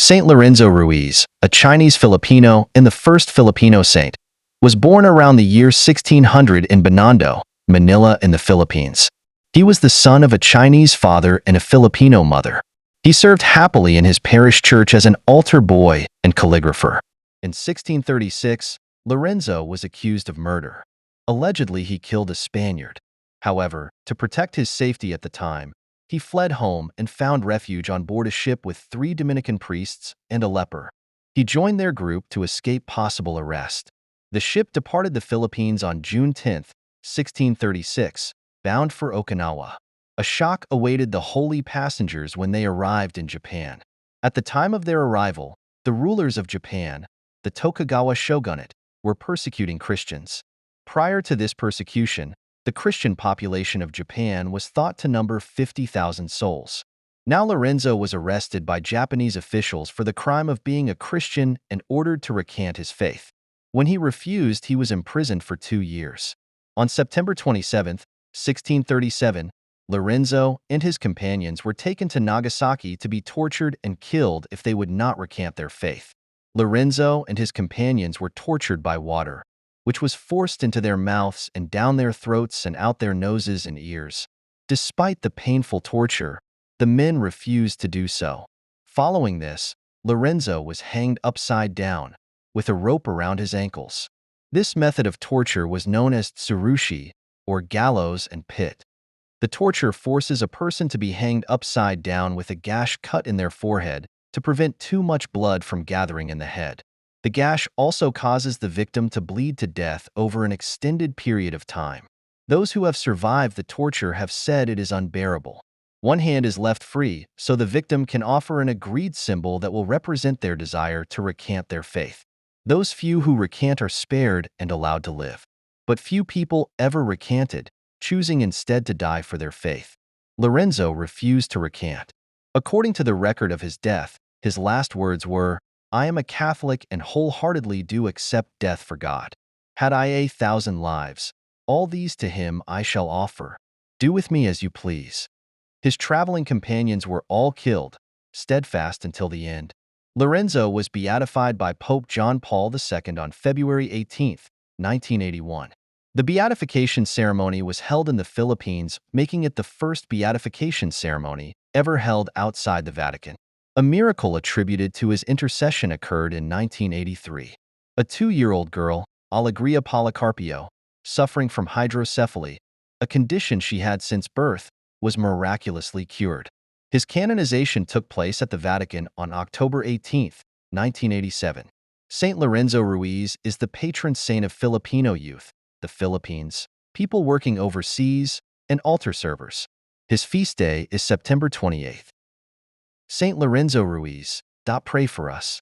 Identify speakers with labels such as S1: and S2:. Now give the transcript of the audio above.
S1: Saint Lorenzo Ruiz, a Chinese Filipino and the first Filipino saint, was born around the year 1600 in Binondo, Manila in the Philippines. He was the son of a Chinese father and a Filipino mother. He served happily in his parish church as an altar boy and calligrapher. In 1636, Lorenzo was accused of murder. Allegedly, he killed a Spaniard. However, to protect his safety at the time, he fled home and found refuge on board a ship with 3 Dominican priests and a leper. He joined their group to escape possible arrest. The ship departed the Philippines on June 10, 1636, bound for Okinawa. A shock awaited the holy passengers when they arrived in Japan. At the time of their arrival, the rulers of Japan, the Tokugawa shogunate, were persecuting Christians. Prior to this persecution, the Christian population of Japan was thought to number 50,000 souls. Now Lorenzo was arrested by Japanese officials for the crime of being a Christian and ordered to recant his faith. When he refused, he was imprisoned for 2 years. On September 27, 1637, Lorenzo and his companions were taken to Nagasaki to be tortured and killed if they would not recant their faith. Lorenzo and his companions were tortured by water, which was forced into their mouths and down their throats and out their noses and ears. Despite the painful torture, the men refused to do so. Following this, Lorenzo was hanged upside down, with a rope around his ankles. This method of torture was known as tsurushi, or gallows and pit. The torture forces a person to be hanged upside down with a gash cut in their forehead to prevent too much blood from gathering in the head. The gash also causes the victim to bleed to death over an extended period of time. Those who have survived the torture have said it is unbearable. One hand is left free, so the victim can offer an agreed symbol that will represent their desire to recant their faith. Those few who recant are spared and allowed to live. But few people ever recanted, choosing instead to die for their faith. Lorenzo refused to recant. According to the record of his death, his last words were, "I am a Catholic and wholeheartedly do accept death for God. Had I 1,000 lives, all these to him I shall offer. Do with me as you please." His traveling companions were all killed, steadfast until the end. Lorenzo was beatified by Pope John Paul II on February 18, 1981. The beatification ceremony was held in the Philippines, making it the first beatification ceremony ever held outside the Vatican. A miracle attributed to his intercession occurred in 1983. A 2-year-old girl, Alegria Policarpio, suffering from hydrocephaly, a condition she had since birth, was miraculously cured. His canonization took place at the Vatican on October 18, 1987. Saint Lorenzo Ruiz is the patron saint of Filipino youth, the Philippines, people working overseas, and altar servers. His feast day is September 28th. Saint Lorenzo Ruiz, pray for us.